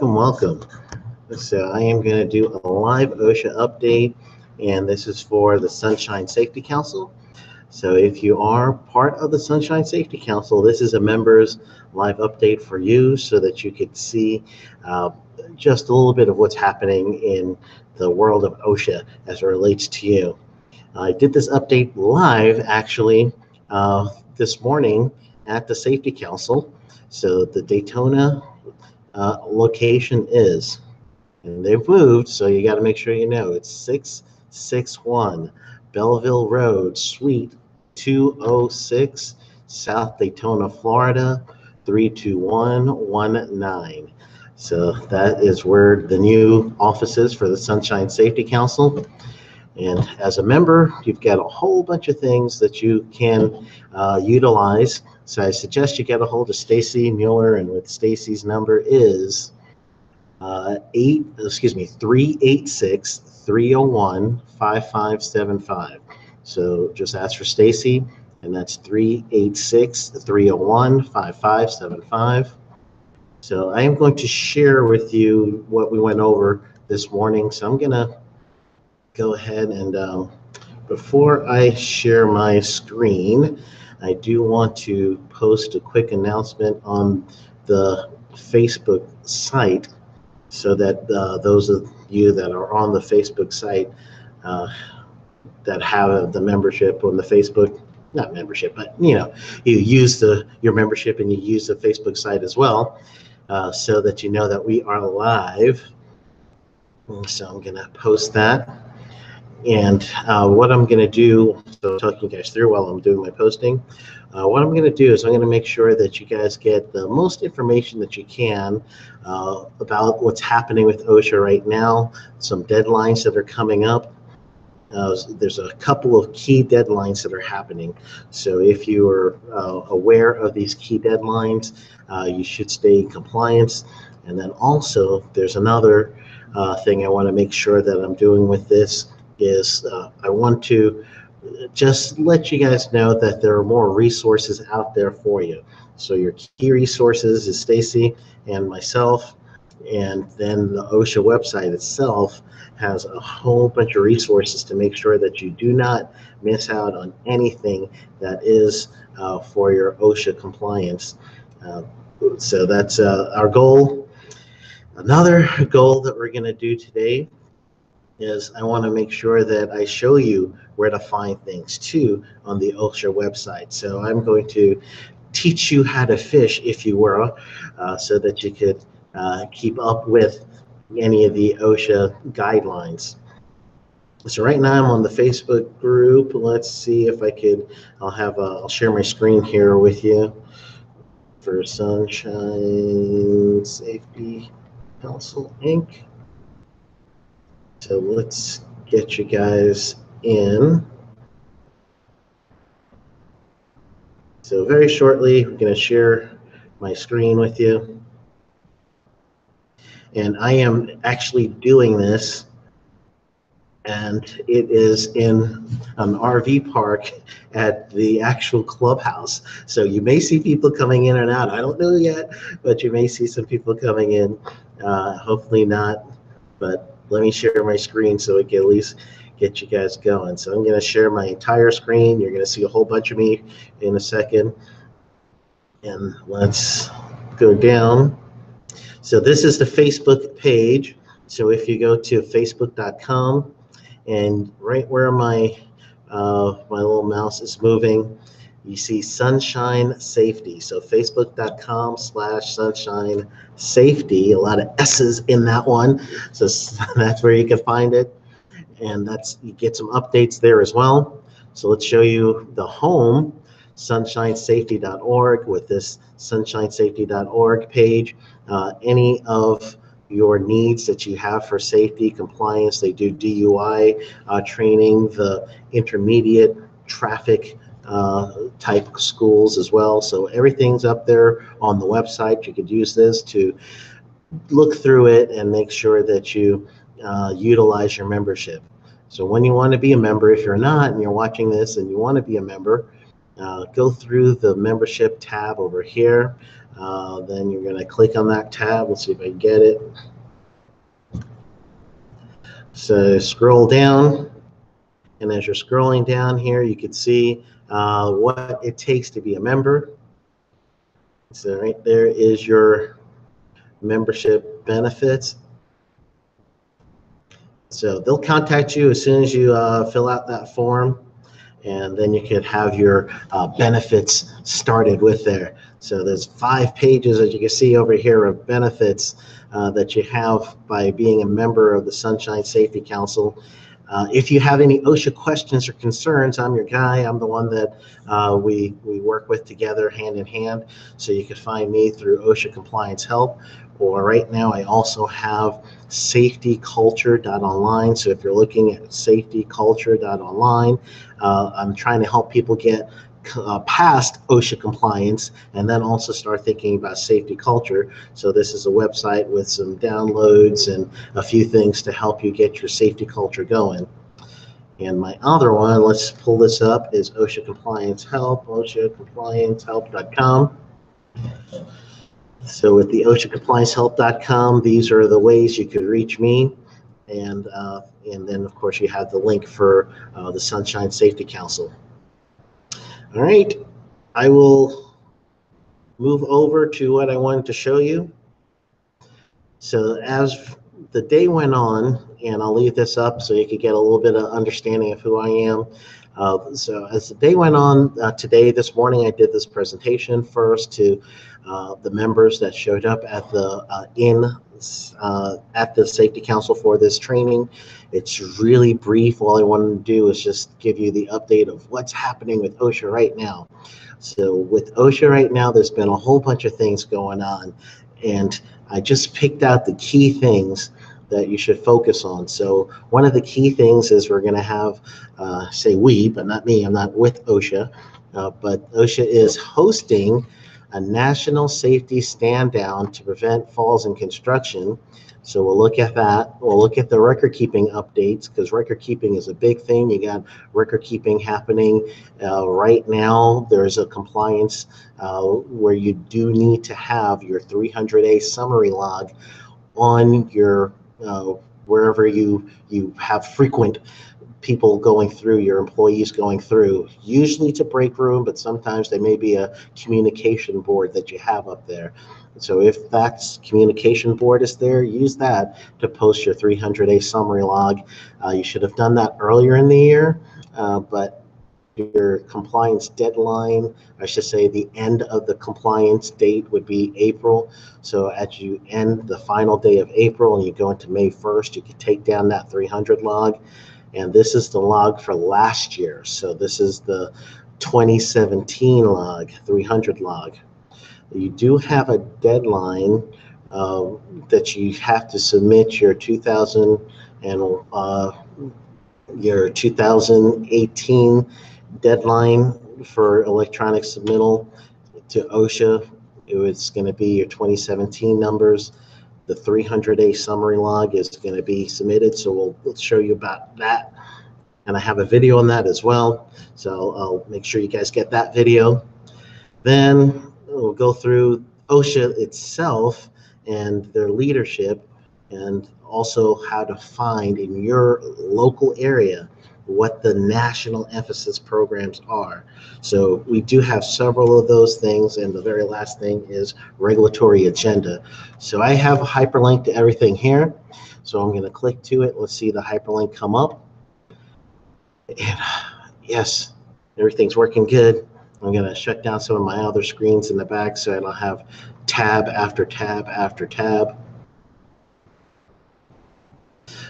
Welcome. So I am going to do a live OSHA update, and this is for the Sunshine Safety Council. So if you are part of the Sunshine Safety Council, this is a members live update for you so that you could see just a little bit of what's happening in the world of OSHA as it relates to you. I did this update live actually this morning at the Safety Council. So the Daytona location is, and they've moved, so you got to make sure you know it's 661 Belleville Road, Suite 206, South Daytona, Florida 32119. So that is where the new office is for the Sunshine Safety Council. And as a member, you've got a whole bunch of things that you can utilize. So I suggest you get a hold of Stacy Mueller, and with Stacy's number is 386-301-5575. So just ask for Stacy, and that's 386-301-5575. So I am going to share with you what we went over this morning. So I'm gonna go ahead and before I share my screen, I do want to post a quick announcement on the Facebook site so that those of you that are on the Facebook site that have the membership on the Facebook, not membership, but you use your membership and you use the Facebook site as well, so that you know that we are live. So I'm gonna post that. And what I'm going to do, so talking you guys through while I'm doing my posting, what I'm going to do is I'm going to make sure that you guys get the most information that you can about what's happening with OSHA right now, some deadlines that are coming up. There's a couple of key deadlines that are happening. So if you are aware of these key deadlines, you should stay in compliance. And then also there's another thing I want to make sure that I'm doing with this is I want to just let you guys know that there are more resources out there for you. So your key resources is Stacy and myself, and then the OSHA website itself has a whole bunch of resources to make sure that you do not miss out on anything that is for your OSHA compliance. So that's our goal. Another goal that we're going to do today is I want to make sure that I show you where to find things too on the OSHA website. So I'm going to teach you how to fish, if you will, so that you could keep up with any of the OSHA guidelines. So right now I'm on the Facebook group. Let's see if I could, I'll share my screen here with you for Sunshine Safety Council, Inc. So let's get you guys in. So very shortly, we're going to share my screen with you. And I am actually doing this, and it is in an RV park at the actual clubhouse. So you may see people coming in and out. I don't know yet, but you may see some people coming in. Hopefully not, but let me share my screen so it can at least get you guys going. So I'm going to share my entire screen. You're going to see a whole bunch of me in a second. And let's go down. So this is the Facebook page. So if you go to facebook.com, and right where my little mouse is moving, you see Sunshine Safety. So facebook.com/Sunshine Safety, a lot of S's in that one. So that's where you can find it. And you get some updates there as well. So let's show you the home, sunshinesafety.org, with this sunshinesafety.org page. Any of your needs that you have for safety, compliance, they do DUI training, the intermediate traffic type schools as well. So everything's up there on the website. You could use this to look through it and make sure that you utilize your membership. So when you want to be a member, if you're not and you're watching this and you want to be a member, Go through the membership tab over here. Then you're going to click on that tab. Let's see if I can get it. So scroll down, and as you're scrolling down here, you can see what it takes to be a member. So right there is your membership benefits. So they'll contact you as soon as you fill out that form, and then you could have your benefits started with there. So there's 5 pages, as you can see over here, of benefits that you have by being a member of the Sunshine Safety Council. If you have any OSHA questions or concerns, I'm your guy. I'm the one that we work with together hand in hand. So you can find me through OSHA Compliance Help, or right now I also have safetyculture.online. So if you're looking at safetyculture.online, I'm trying to help people get past OSHA compliance and then also start thinking about safety culture. So this is a website with some downloads and a few things to help you get your safety culture going. And my other one, let's pull this up, is OSHA Compliance Help, OSHAComplianceHelp.com. So with the OSHAComplianceHelp.com, these are the ways you could reach me. And then, of course, you have the link for the Sunshine Safety Council. All right, I will move over to what I wanted to show you. So as the day went on, and I'll leave this up so you could get a little bit of understanding of who I am. So as the day went on, this morning I did this presentation first to the members that showed up at the Safety Council for this training. It's really brief. All I wanted to do is just give you the update of what's happening with OSHA right now. So with OSHA right now, there's been a whole bunch of things going on, and I just picked out the key things that you should focus on. So one of the key things is we're going to have, say we, but not me, I'm not with OSHA, but OSHA is hosting a national safety stand down to prevent falls in construction. So we'll look at that. We'll look at the record keeping updates, because record keeping is a big thing. You got record keeping happening right now. There's a compliance where you do need to have your 300A summary log on your wherever you have frequent people going through, your employees going through, usually to break room, but sometimes there may be a communication board that you have up there. So if that communication board is there, use that to post your 300A summary log. You should have done that earlier in the year, but your compliance deadline, I should say the end of the compliance date would be April. So as you end the final day of April and you go into May 1st, you can take down that 300 log. And this is the log for last year. So this is the 2017 log, 300 log. You do have a deadline that you have to submit your 2018 deadline for electronic submittal to OSHA. It's going to be your 2017 numbers. The 300A summary log is going to be submitted, so we'll show you about that. And I have a video on that as well, so I'll make sure you guys get that video. Then we'll go through OSHA itself and their leadership, and also how to find in your local area what the national emphasis programs are. So we do have several of those things, and the very last thing is regulatory agenda. So I have a hyperlink to everything here, so I'm going to click to it. Let's see the hyperlink come up. And yes, everything's working good. I'm going to shut down some of my other screens in the back so I don't have tab after tab after tab.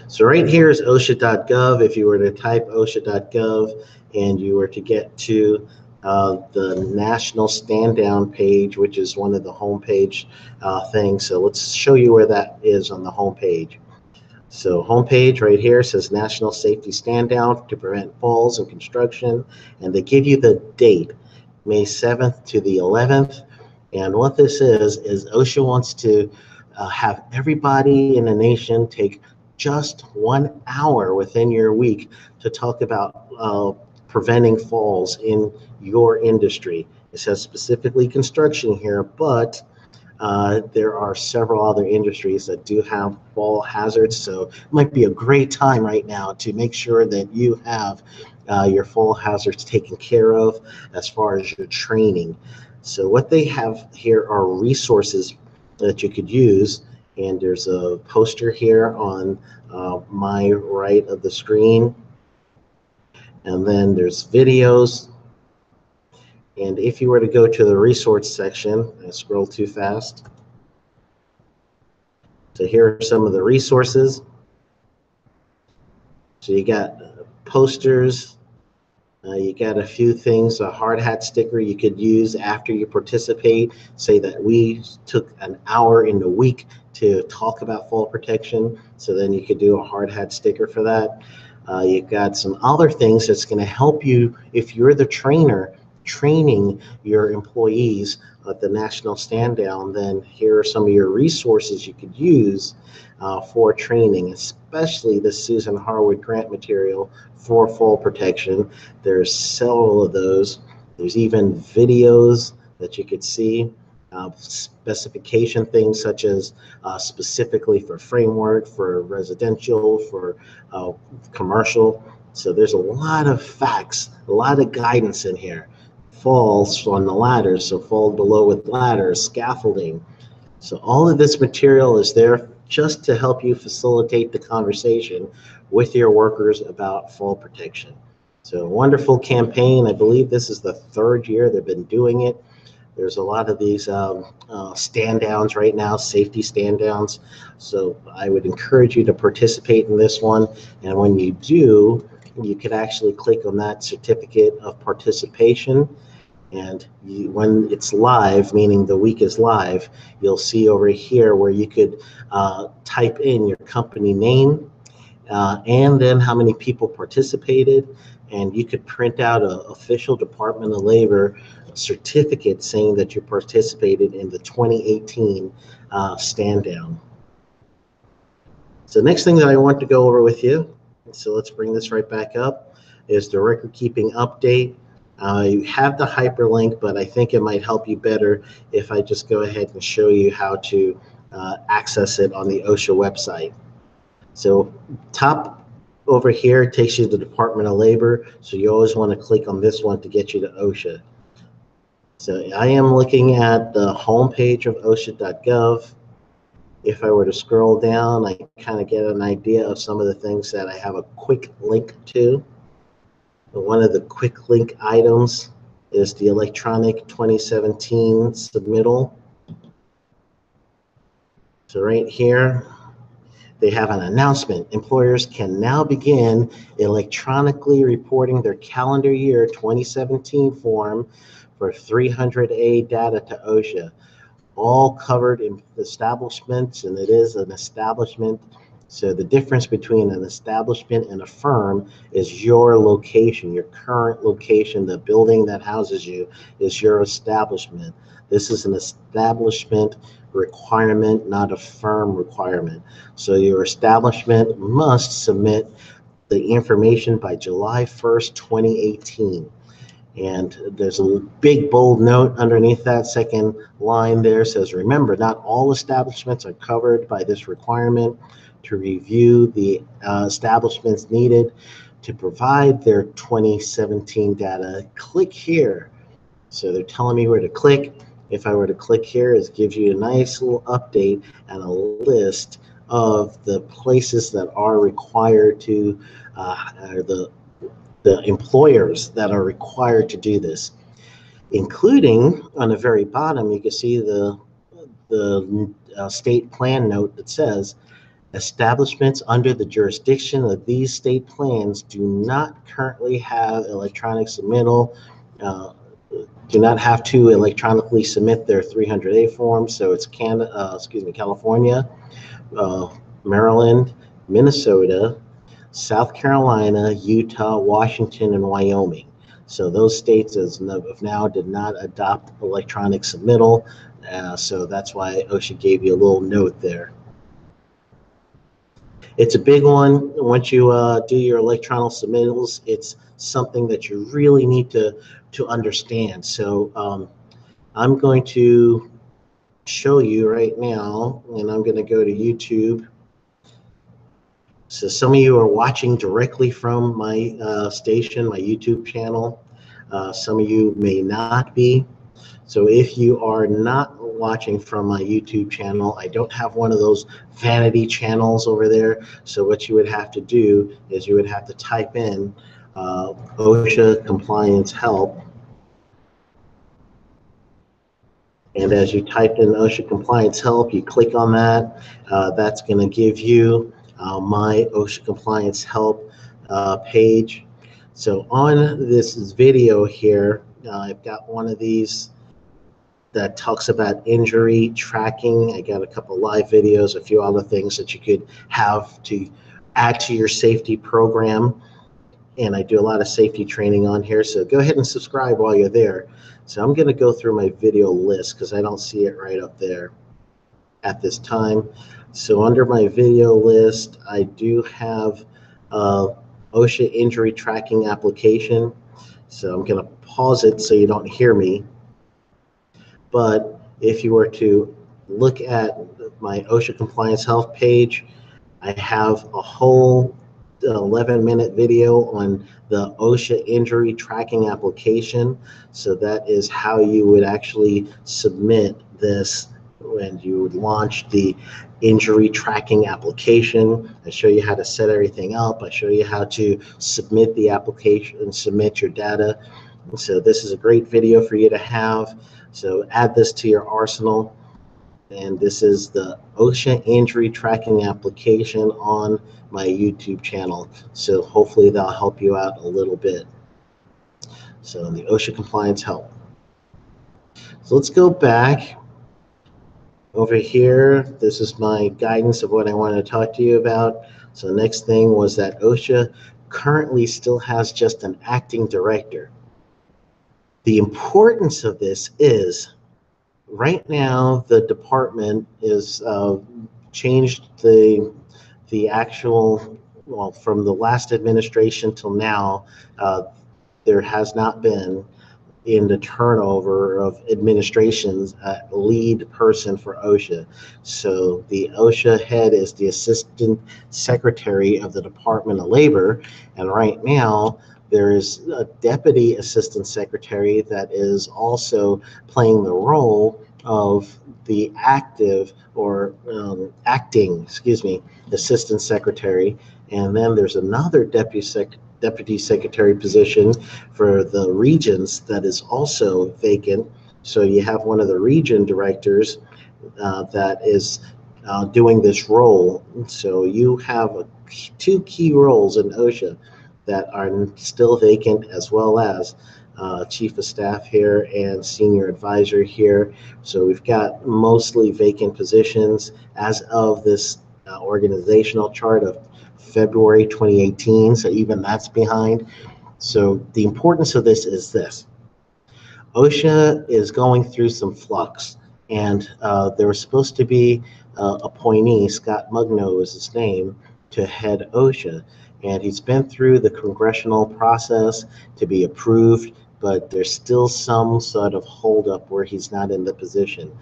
So right here is OSHA.gov. If you were to type OSHA.gov and you were to get to the national stand down page, which is one of the homepage things. So let's show you where that is on the homepage. So homepage right here says National Safety Stand Down to Prevent Falls in Construction, and they give you the date, May 7th to the 11th. And what this is OSHA wants to have everybody in the nation take just 1 hour within your week to talk about preventing falls in your industry. It says specifically construction here, but there are several other industries that do have fall hazards, so it might be a great time right now to make sure that you have your fall hazards taken care of as far as your training. So what they have here are resources that you could use, and there's a poster here on my right of the screen, and then there's videos. And if you were to go to the resource section, I scroll too fast. So here are some of the resources. So you got posters, you got a few things, a hard hat sticker you could use after you participate. Say that we took an hour in the week to talk about fall protection, so then you could do a hard hat sticker for that. You got some other things that's going to help you if you're the trainer training your employees at the National Stand Down. Then here are some of your resources you could use for training, especially the Susan Harwood grant material for fall protection. There's several of those. There's even videos that you could see, specification things such as specifically for framework, for residential, for commercial. So there's a lot of facts, a lot of guidance in here. Falls on the ladders, so fall below with ladders, scaffolding. So all of this material is there just to help you facilitate the conversation with your workers about fall protection. So a wonderful campaign. I believe this is the 3rd year they've been doing it. There's a lot of these stand downs right now, safety stand downs. So I would encourage you to participate in this one. And when you do, you could actually click on that certificate of participation. And when it's live, meaning the week is live, you'll see over here where you could type in your company name and then how many people participated. And you could print out an official Department of Labor certificate saying that you participated in the 2018 stand down. So next thing that I want to go over with you, so let's bring this right back up, is the record keeping update. You have the hyperlink, but I think it might help you better if I just go ahead and show you how to access it on the OSHA website. So top over here takes you to the Department of Labor, so you always want to click on this one to get you to OSHA. So I am looking at the home page of OSHA.gov. If I were to scroll down, I kind of get an idea of some of the things that I have a quick link to. One of the quick link items is the electronic 2017 submittal. So right here, they have an announcement. Employers can now begin electronically reporting their calendar year 2017 form for 300A data to OSHA. All covered in establishments, and it is an establishment. So the difference between an establishment and a firm is your location, your current location. The building that houses you is your establishment. This is an establishment requirement, not a firm requirement. So your establishment must submit the information by July 1st, 2018. And there's a big bold note underneath that second line there says, remember, not all establishments are covered by this requirement. To review the establishments needed to provide their 2017 data, click here. So they're telling me where to click. If I were to click here, it gives you a nice little update and a list of the places that are required to, the employers that are required to do this, including on the very bottom, you can see the state plan note that says, establishments under the jurisdiction of these state plans do not currently have electronic submittal, do not have to electronically submit their 300A form. So it's California, Maryland, Minnesota, South Carolina, Utah, Washington, and Wyoming. So those states as of now did not adopt electronic submittal. So that's why OSHA gave you a little note there. It's a big one. Once you do your electronic submittals, it's something that you really need to understand. So I'm going to show you right now, and I'm going to go to YouTube. So some of you are watching directly from my station, my YouTube channel. Some of you may not be. So if you are not watching from my YouTube channel, I don't have one of those vanity channels over there. So what you would have to do is you would have to type in OSHA compliance help. And as you type in OSHA compliance help, you click on that. That's going to give you my OSHA compliance help page. So on this video here, I've got one of these that talks about injury tracking. I got a couple live videos, a few other things that you could have to add to your safety program. And I do a lot of safety training on here. So go ahead and subscribe while you're there. So I'm going to go through my video list because I don't see it right up there at this time. So under my video list, I do have OSHA injury tracking application. So I'm going to pause it so you don't hear me. But if you were to look at my OSHA compliance health page, I have a whole 11-minute video on the OSHA injury tracking application. So that is how you would actually submit this when you would launch the injury tracking application. I show you how to set everything up. I show you how to submit the application and submit your data. So this is a great video for you to have. So add this to your arsenal. And this is the OSHA injury tracking application on my YouTube channel. So hopefully that'll help you out a little bit. So the OSHA compliance help. So let's go back over here. This is my guidance of what I want to talk to you about. So the next thing was that OSHA currently still has just an acting director. The importance of this is right now the department is changed the actual, well, from the last administration till now, there has not been in the turnover of administrations a lead person for OSHA. So the OSHA head is the Assistant Secretary of the Department of Labor, and right now there is a Deputy Assistant Secretary that is also playing the role of the acting Assistant Secretary, and then there's another Deputy Secretary position for the regions that is also vacant. So you have one of the region directors that is doing this role. So you have two key roles in OSHA that are still vacant, as well as Chief of Staff here and Senior Advisor here. So we've got mostly vacant positions as of this organizational chart of February 2018, so even that's behind. So the importance of this is this. OSHA is going through some flux, and there was supposed to be a appointee, Scott Mugno is his name, to head OSHA, and he's been through the congressional process to be approved, but there's still some sort of holdup where he's not in the position.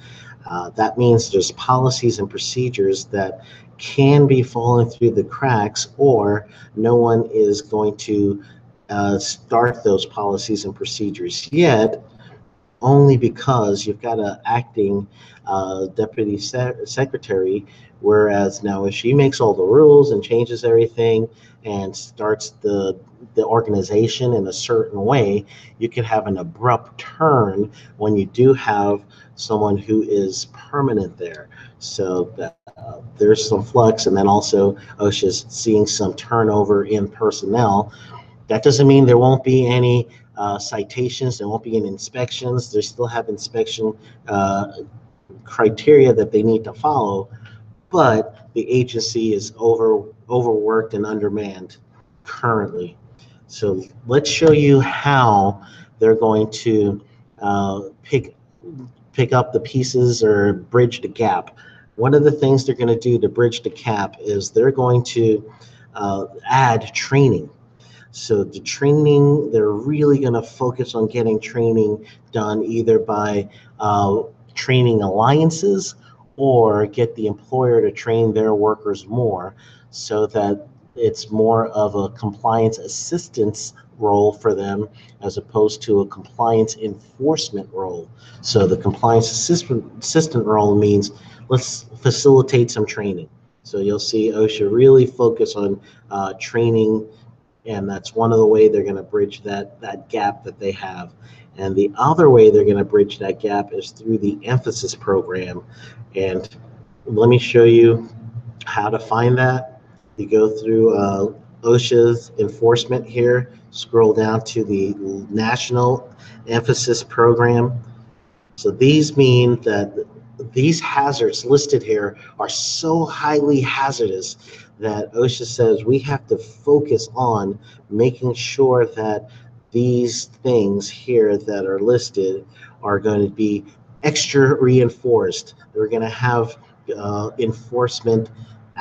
That means there's policies and procedures that can be falling through the cracks, or no one is going to start those policies and procedures yet, only because you've got an acting Deputy Secretary, whereas now if she makes all the rules and changes everything and starts the organization in a certain way, you could have an abrupt turn when you do have someone who is permanent there. So there's some flux, and then also OSHA's seeing some turnover in personnel. That doesn't mean there won't be any citations, there won't be any inspections. They still have inspection criteria that they need to follow, but the agency is overworked and undermanned currently. So let's show you how they're going to pick up the pieces or bridge the gap. One of the things they're going to do to bridge the gap is they're going to add training. So the training, they're really going to focus on getting training done either by training alliances or get the employer to train their workers more so that it's more of a compliance assistance role for them as opposed to a compliance enforcement role. So the compliance assistant role means let's facilitate some training. So you'll see OSHA really focus on training, and that's one of the ways they're going to bridge that gap that they have. And the other way they're going to bridge that gap is through the emphasis program. And let me show you how to find that. You go through OSHA's enforcement here, scroll down to the national emphasis program. So these mean that these hazards listed here are so highly hazardous that OSHA says we have to focus on making sure that these things here that are listed are going to be extra reinforced. We're going to have enforcement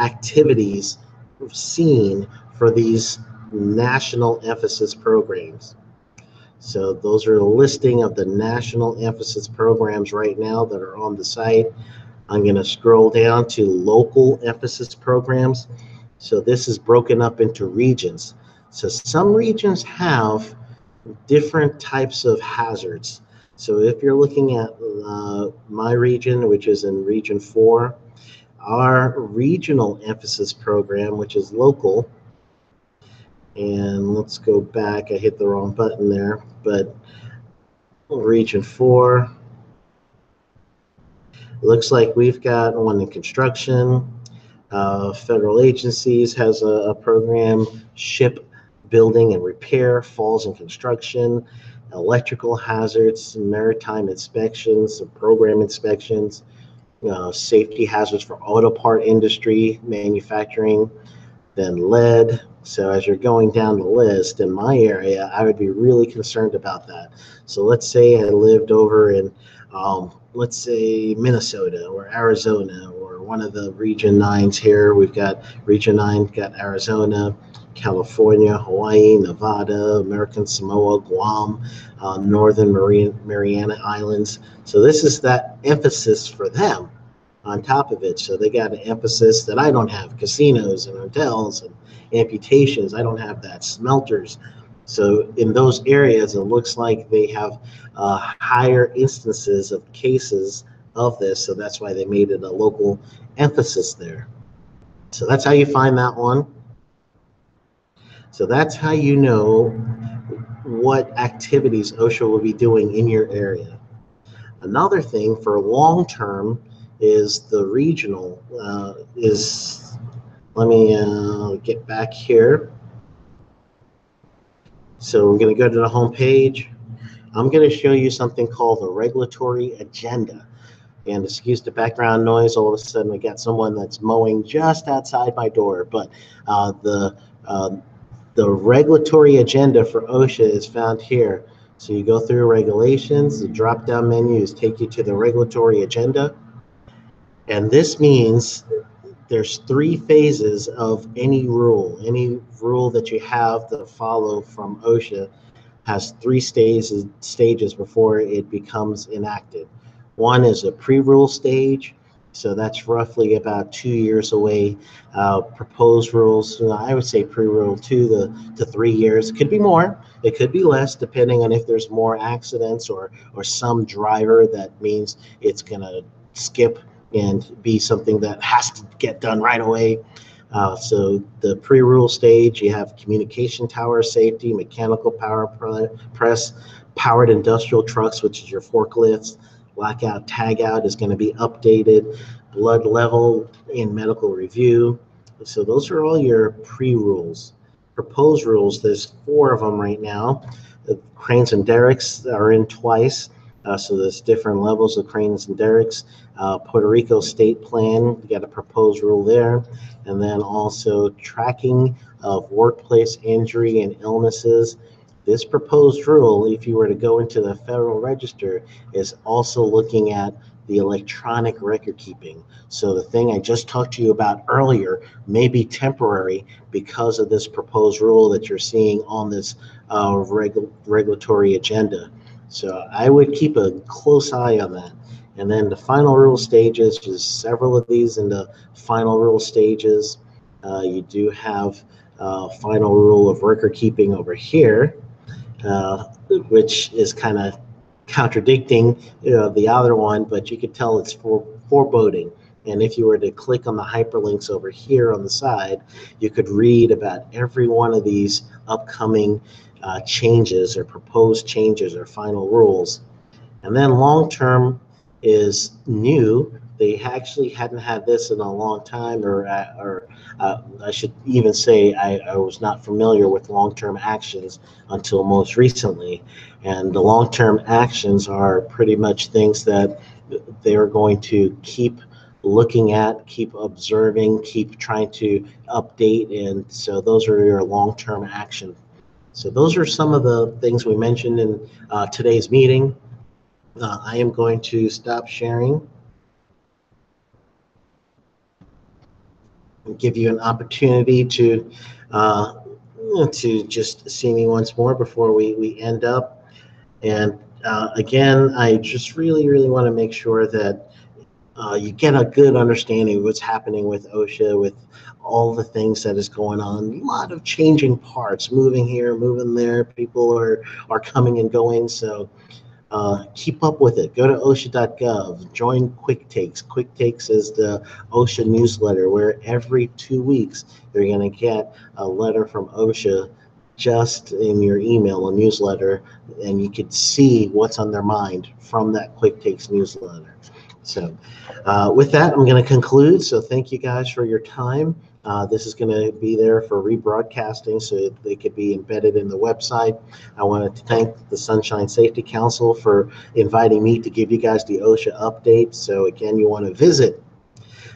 activities seen for these national emphasis programs. So those are a listing of the national emphasis programs right now that are on the site. I'm going to scroll down to local emphasis programs. So this is broken up into regions. So some regions have different types of hazards. So if you're looking at my region, which is in Region 4, our regional emphasis program, which is local, and let's go back, I hit the wrong button there, but Region 4, looks like we've got one in construction. Federal agencies has a program, ship building and repair, falls and construction, electrical hazards, maritime inspections, program inspections, safety hazards for auto part industry, manufacturing, then lead. So as you're going down the list in my area, I would be really concerned about that. So let's say I lived over in, let's say Minnesota or Arizona or one of the Region 9s here. We've got Region 9, got Arizona, California, Hawaii, Nevada, American Samoa, Guam, Northern Mariana Islands. So this is that emphasis for them on top of it. So they got an emphasis that I don't have, casinos and hotels and amputations. I don't have that, smelters. So in those areas, it looks like they have higher instances of cases of this. So that's why they made it a local emphasis there. So that's how you find that one. So that's how you know what activities OSHA will be doing in your area. Another thing for long-term is the regional let me get back here. So we're going to go to the home page. I'm going to show you something called the regulatory agenda. And excuse the background noise, all of a sudden I got someone that's mowing just outside my door. But the regulatory agenda for OSHA is found here. So you go through regulations, the drop-down menus take you to the regulatory agenda. And this means there's 3 phases of any rule. Any rule that you have to follow from OSHA has 3 stages before it becomes enacted. One is a pre-rule stage. So that's roughly about 2 years away. Proposed rules, I would say pre-rule 2 to 3 years. It could be more, it could be less, depending on if there's more accidents or some driver that means it's gonna skip and be something that has to get done right away. So the pre-rule stage, you have communication tower safety, mechanical power press, powered industrial trucks, which is your forklifts. Lockout tagout is going to be updated, blood level in medical review. So those are all your pre-rules. Proposed rules, there's 4 of them right now. The cranes and derricks are in twice. So there's different levels of cranes and derricks. Puerto Rico state plan, you got a proposed rule there. And then also tracking of workplace injury and illnesses. This proposed rule, if you were to go into the Federal Register, is also looking at the electronic record keeping. So the thing I just talked to you about earlier may be temporary because of this proposed rule that you're seeing on this regulatory agenda. So I would keep a close eye on that. And then the final rule stages, there's several of these in the final rule stages. You do have final rule of record keeping over here, which is kind of contradicting the other one, but you could tell it's foreboding. And if you were to click on the hyperlinks over here on the side, you could read about every one of these upcoming changes or proposed changes or final rules. And then long-term is new. They actually hadn't had this in a long time, or I should even say I was not familiar with long-term actions until most recently. And the long-term actions are pretty much things that they're going to keep looking at, keep observing, keep trying to update. And so those are your long-term action. So those are some of the things we mentioned in today's meeting. I am going to stop sharing and give you an opportunity to just see me once more before we end up. And again, I just really want to make sure that you get a good understanding of what's happening with OSHA, with all the things that is going on. A lot of changing parts, moving here, moving there. People are coming and going. So keep up with it. Go to OSHA.gov. Join Quick Takes. Quick Takes is the OSHA newsletter where every 2 weeks you're going to get a letter from OSHA just in your email, a newsletter, and you could see what's on their mind from that Quick Takes newsletter. So with that, I'm going to conclude. So thank you guys for your time. This is going to be there for rebroadcasting so they could be embedded in the website. I want to thank the Sunshine Safety Council for inviting me to give you guys the OSHA update. So again, you want to visit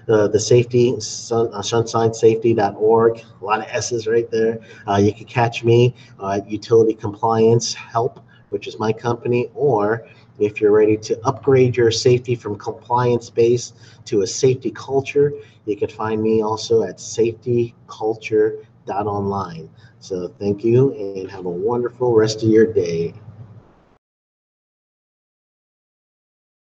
the safety, sunshinesafety.org, a lot of S's right there. You can catch me at Utility Compliance Help, which is my company, or if you're ready to upgrade your safety from compliance base to a safety culture, you can find me also at safetyculture.online. So thank you and have a wonderful rest of your day.